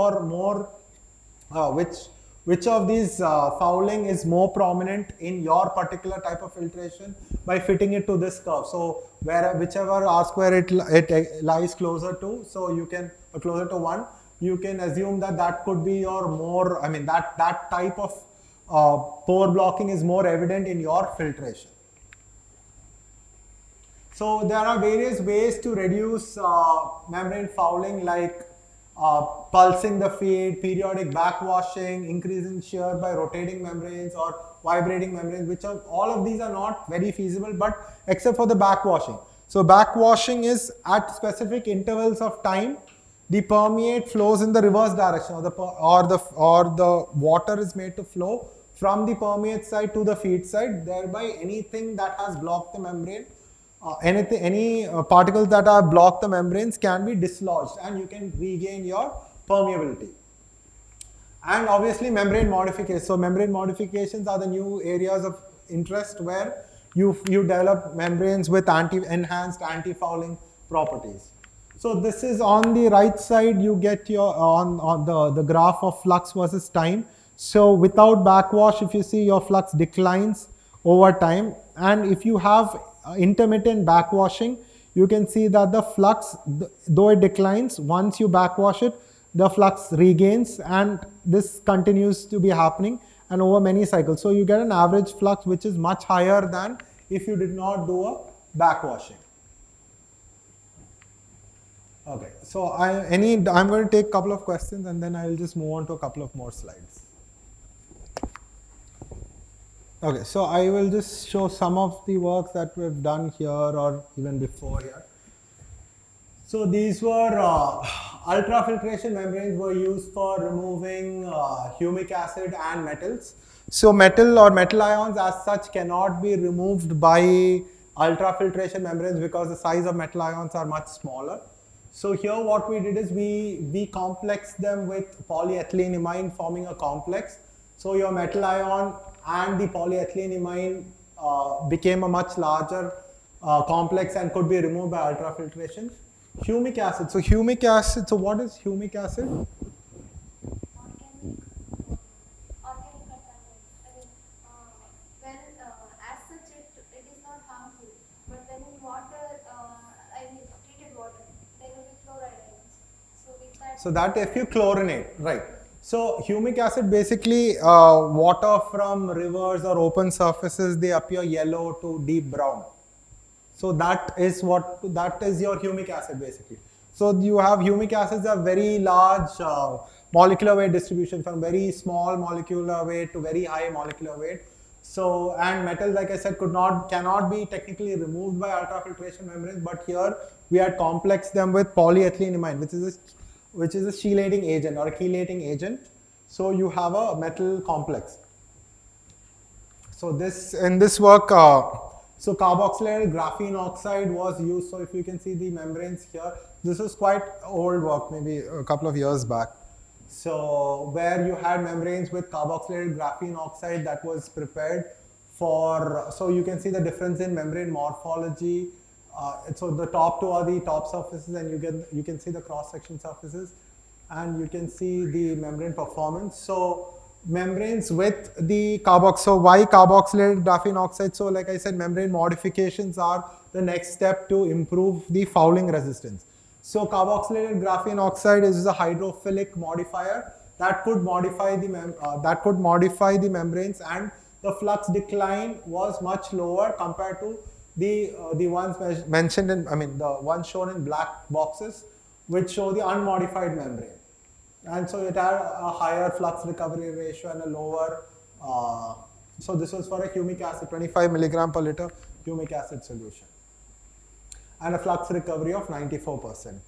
which of these fouling is more prominent in your particular type of filtration by fitting it to this curve. So whichever R square it lies closer to, so you can closer to 1, you can assume that could be your more, that type of pore blocking is more evident in your filtration. So there are various ways to reduce membrane fouling, like pulsing the feed, periodic backwashing, increasing shear by rotating membranes or vibrating membranes, which are, all of these are not very feasible, but except for the backwashing. So backwashing is at specific intervals of time, the permeate flows in the reverse direction, or the water is made to flow from the permeate side to the feed side, thereby anything that has blocked the membrane, any particles that are blocked the membranes can be dislodged, and you can regain your permeability. And obviously membrane modifications. So membrane modifications are the new areas of interest where you develop membranes with enhanced anti-fouling properties. So this is on the right side, you get your on the graph of flux versus time. So without backwash, if you see, your flux declines over time. and if you have intermittent backwashing, you can see that the flux, though it declines, once you backwash it, the flux regains, and this continues to be happening and over many cycles. So you get an average flux which is much higher than if you did not do a backwashing. Okay, so I'm going to take a couple of questions and then I will just move on to a couple of more slides. Okay, so I will just show some of the work that we've done here or even before here. So these were ultrafiltration membranes were used for removing humic acid and metals. So metal or metal ions as such cannot be removed by ultrafiltration membranes because the size of metal ions are much smaller. So here what we did is we complexed them with polyethyleneamine, forming a complex. So your metal ion and the polyethyleneamine became a much larger complex and could be removed by ultrafiltration. Humic acid. So humic acid. So what is humic acid? Organic contaminant. I mean, when as such it is not harmful, but when in water, I mean treated water, there will be chloride ions. So with that. So that if you chlorinate, right. So humic acid, basically water from rivers or open surfaces, they appear yellow to deep brown. So that is your humic acid basically. So you have humic acids are very large molecular weight distribution, from very small molecular weight to very high molecular weight. So, and metals, like I said, cannot be technically removed by ultrafiltration membranes, but here we had complexed them with polyethyleneamine, which is a chelating agent or a chelating agent. So you have a metal complex. So in this work, so carboxylated graphene oxide was used. So if you can see the membranes here, this is quite old work, maybe a couple of years back. So where you had membranes with carboxylated graphene oxide that was prepared for, so you can see the difference in membrane morphology. So the top two are the top surfaces, and you can see the cross-section surfaces, and you can see the membrane performance. So membranes with the so why carboxylated graphene oxide? So like I said, membrane modifications are the next step to improve the fouling resistance. So carboxylated graphene oxide is a hydrophilic modifier that could modify the membranes, and the flux decline was much lower compared to the ones mentioned in, the ones shown in black boxes, which show the unmodified membrane. And so it had a higher flux recovery ratio and a lower, so this was for a humic acid, 25 milligram per liter humic acid solution, and a flux recovery of 94%.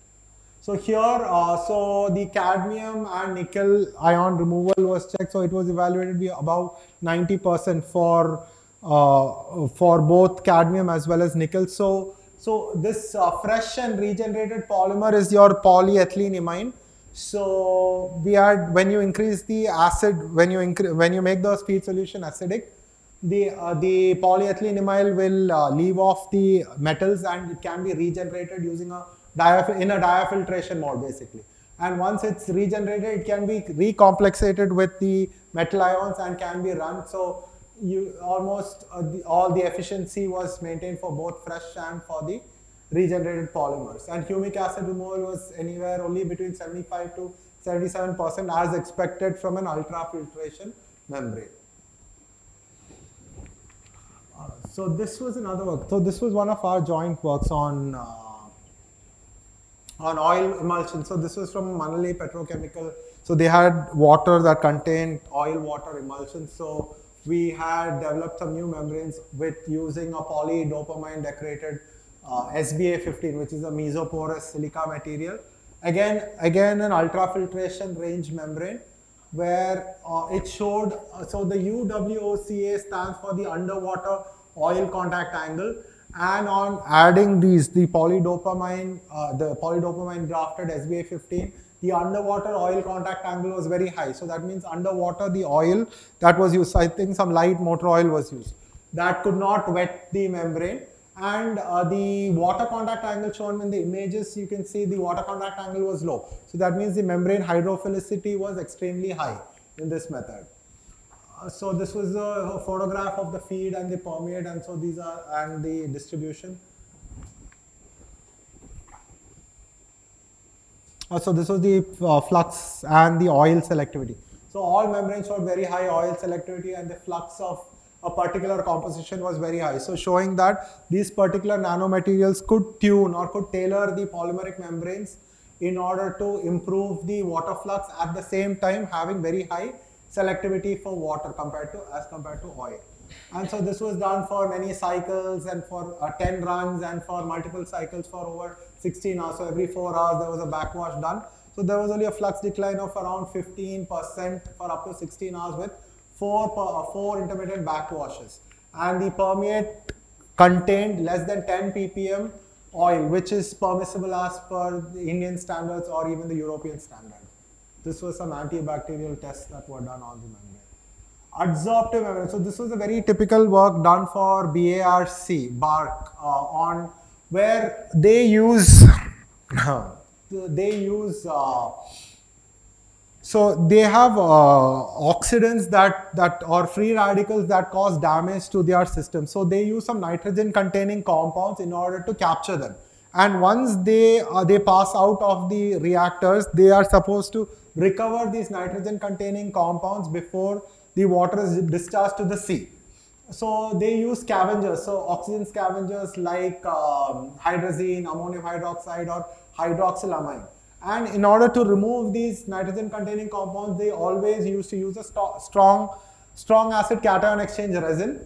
So here, so the cadmium and nickel ion removal was checked. So it was evaluated to be about 90% for both cadmium as well as nickel. So this fresh and regenerated polymer is your polyethyleneamine. So we had, when you increase the acid, when you make the feed solution acidic, the polyethyleneamine will leave off the metals, and it can be regenerated using in a diafiltration mode basically. And once it's regenerated, it can be recomplexated with the metal ions and can be run. So you almost all the efficiency was maintained for both fresh and for the regenerated polymers. And humic acid removal was anywhere only between 75 to 77% as expected from an ultrafiltration membrane. So this was another work. So this was one of our joint works on oil emulsion. So this was from Manali Petrochemical. So they had water that contained oil water emulsion. So we had developed some new membranes with using a polydopamine decorated SBA15, which is a mesoporous silica material. Again an ultrafiltration range membrane, where it showed, so the UWOCA stands for the underwater oil contact angle, and on adding the polydopamine grafted SBA15, the underwater oil contact angle was very high. So that means underwater the oil that was used, I think some light motor oil was used, that could not wet the membrane. And the water contact angle shown in the images, you can see the water contact angle was low. So that means the membrane hydrophilicity was extremely high in this method. So this was a photograph of the feed and the permeate, and so these are and the distribution. So this was the flux and the oil selectivity. So all membranes showed very high oil selectivity, and the flux of a particular composition was very high. So showing that these particular nanomaterials could tune or could tailor the polymeric membranes in order to improve the water flux, at the same time having very high selectivity for water as compared to oil. And so this was done for many cycles and for 10 runs and for multiple cycles for over 16 hours. So every 4 hours there was a backwash done. So there was only a flux decline of around 15% for up to 16 hours with four intermittent backwashes. And the permeate contained less than 10 ppm oil, which is permissible as per the Indian standards or even the European standard. This was some antibacterial tests that were done on the membrane. Adsorptive membrane. So this was a very typical work done for BARC on where they use so they have oxidants that or free radicals that cause damage to their system. So they use some nitrogen containing compounds in order to capture them. And once they pass out of the reactors, they are supposed to recover these nitrogen containing compounds before the water is discharged to the sea. So they use scavengers, so oxygen scavengers like hydrazine, ammonium hydroxide or hydroxylamine. And in order to remove these nitrogen containing compounds, they always used to use a strong acid cation exchange resin.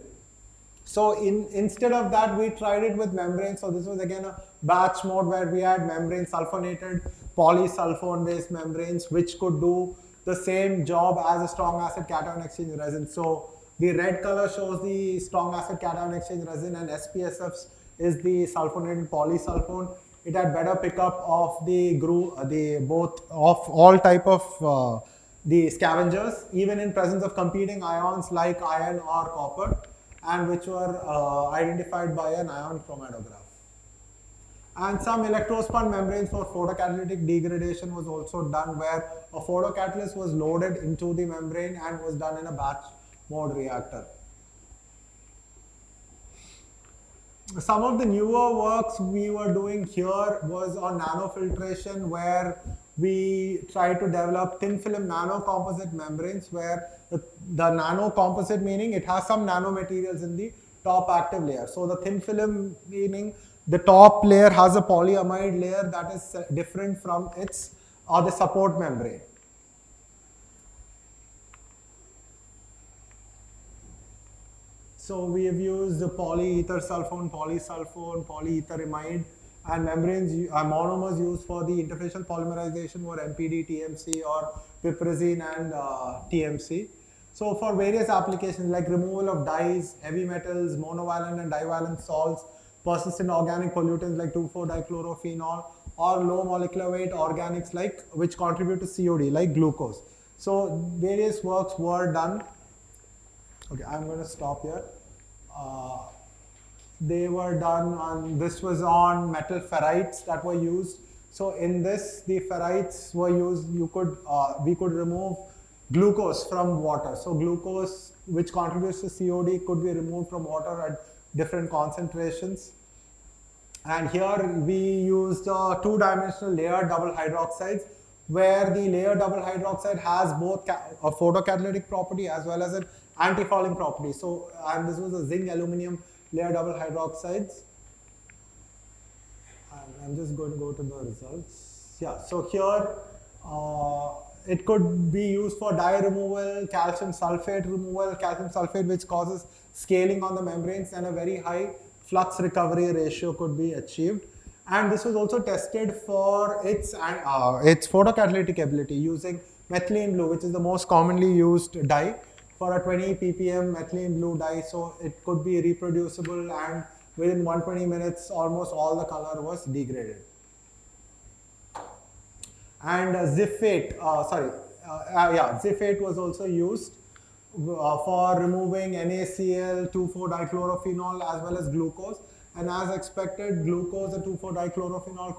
So instead of that, we tried it with membranes. So this was again a batch mode where we had membrane sulfonated polysulfone based membranes which could do the same job as a strong acid cation exchange resin. So the red color shows the strong acid cation exchange resin, and SPSF is the sulfonated polysulfone. It had better pickup of the both of all type of the scavengers, even in presence of competing ions like iron or copper, and which were identified by an ion chromatograph. And some electrospun membranes for photocatalytic degradation was also done, where a photocatalyst was loaded into the membrane and was done in a batch mode reactor. Some of the newer works we were doing here was on nanofiltration, where we try to develop thin film nanocomposite membranes, where the nanocomposite meaning it has some nanomaterials in the top active layer. So the thin film meaning the top layer has a polyamide layer that is different from its or the support membrane. So we have used the polyether sulfone, polysulfone, polyetheramide, and membranes, monomers used for the interfacial polymerization were MPD, TMC, or piperazine and TMC. So for various applications like removal of dyes, heavy metals, monovalent and divalent salts, persistent organic pollutants like 2,4-dichlorophenol, or low molecular weight organics like which contribute to COD like glucose. So various works were done. Okay, I'm going to stop here. They were done on, this was on metal ferrites that were used. So in this, the ferrites were used, we could remove glucose from water. So glucose, which contributes to COD, could be removed from water at different concentrations. And here we used two-dimensional layered double hydroxides, where the layered double hydroxide has both a photocatalytic property as well as an anti-fouling property. So, and this was a zinc aluminum layered double hydroxides. And I'm just going to go to the results. Yeah, so here it could be used for dye removal, calcium sulfate which causes scaling on the membranes, and a very high flux recovery ratio could be achieved. And this was also tested for its photocatalytic ability using methylene blue, which is the most commonly used dye, for a 20 ppm methylene blue dye. So it could be reproducible, and within 120 minutes almost all the color was degraded. And Ziphate was also used for removing NaCl, 2,4-dichlorophenol as well as glucose. And as expected, glucose and 2,4-dichlorophenol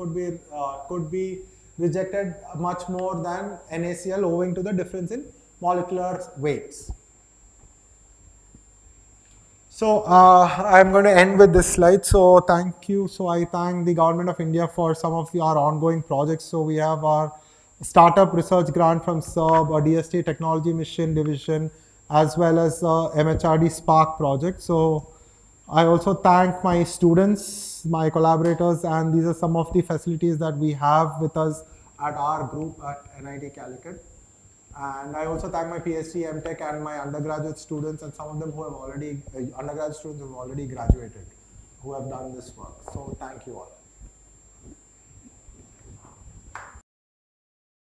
could be rejected much more than NaCl owing to the difference in molecular weights. So I'm going to end with this slide. So thank you. So I thank the Government of India for some of our ongoing projects. So we have our startup research grant from SERB, a DST Technology Mission Division, as well as MHRD Spark project. So I also thank my students, my collaborators, and these are some of the facilities that we have with us at our group at NIT Calicut. And I also thank my PhD, MTech, and my undergraduate students, and some of them who have already, undergraduate students who have already graduated, who have done this work. So thank you all.